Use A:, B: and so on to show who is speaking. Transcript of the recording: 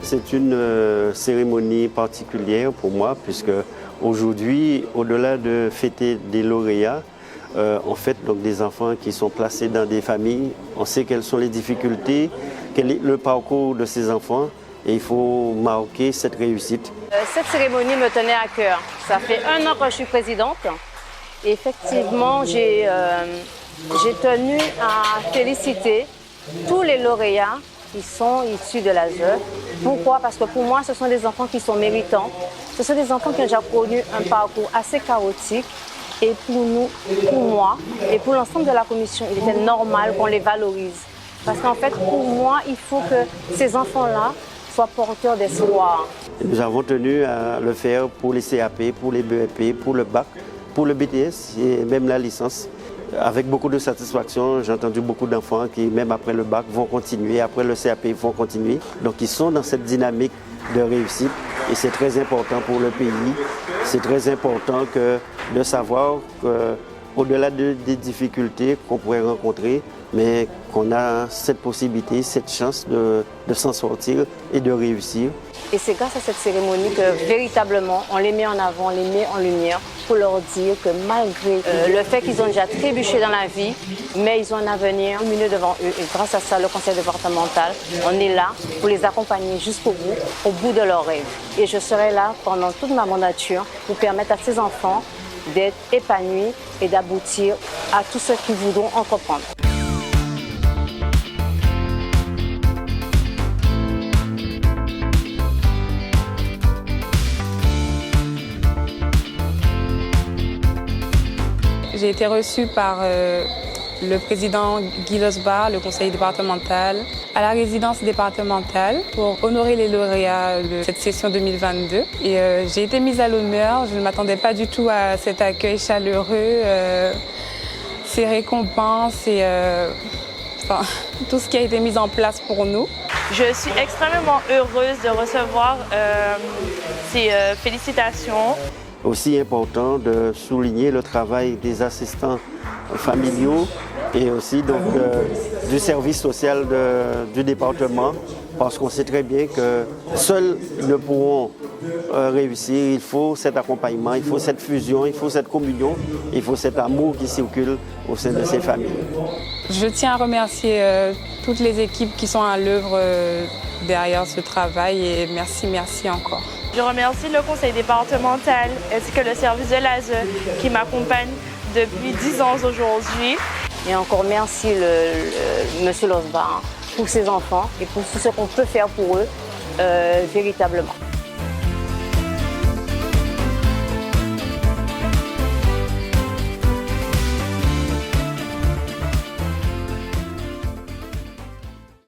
A: C'est une cérémonie particulière pour moi puisque aujourd'hui, au-delà de fêter des lauréats, on fête donc des enfants qui sont placés dans des familles. On sait quelles sont les difficultés, quel est le parcours de ces enfants et il faut marquer cette réussite.
B: Cette cérémonie me tenait à cœur. Ça fait 1 an que je suis présidente. Et effectivement, j'ai tenu à féliciter tous les lauréats qui sont issus de l'ASE. Pourquoi? Parce que pour moi, ce sont des enfants qui sont méritants. Ce sont des enfants qui ont déjà connu un parcours assez chaotique. Et pour nous, pour moi et pour l'ensemble de la commission, il était normal qu'on les valorise. Parce qu'en fait, pour moi, il faut que ces enfants-là soient porteurs d'espoir.
A: Nous avons tenu à le faire pour les CAP, pour les BEP, pour le bac, pour le BTS et même la licence. Avec beaucoup de satisfaction, j'ai entendu beaucoup d'enfants qui, même après le bac, vont continuer, après le CAP, vont continuer. Donc ils sont dans cette dynamique de réussite et c'est très important pour le pays. C'est très important de savoir qu'au-delà des difficultés qu'on pourrait rencontrer, mais qu'on a cette possibilité, cette chance de s'en sortir et de réussir.
B: Et c'est grâce à cette cérémonie que véritablement on les met en avant, on les met en lumière pour leur dire que malgré le fait qu'ils ont déjà trébuché dans la vie, mais ils ont un avenir lumineux devant eux. Et grâce à ça, le conseil départemental, on est là pour les accompagner jusqu'au bout de leurs rêves. Et je serai là pendant toute ma mandature pour permettre à ces enfants d'être épanouis et d'aboutir à tout ce qu'ils voudront entreprendre.
C: J'ai été reçue par le président Guy Losbar, le conseil départemental, à la résidence départementale pour honorer les lauréats de cette session 2022. Et j'ai été mise à l'honneur. Je ne m'attendais pas du tout à cet accueil chaleureux, ces récompenses et tout ce qui a été mis en place pour nous.
D: Je suis extrêmement heureuse de recevoir ces félicitations.
A: Aussi important de souligner le travail des assistants familiaux et aussi donc, du service social du département parce qu'on sait très bien que seuls ne pourront réussir. Il faut cet accompagnement, il faut cette fusion, il faut cette communion, il faut cet amour qui circule au sein de ces familles.
C: Je tiens à remercier toutes les équipes qui sont à l'œuvre derrière ce travail et merci encore.
D: Je remercie le conseil départemental ainsi que le service de l'ASE qui m'accompagne depuis 10 ans aujourd'hui.
B: Et encore merci Monsieur Losbar pour ses enfants et pour tout ce qu'on peut faire pour eux véritablement.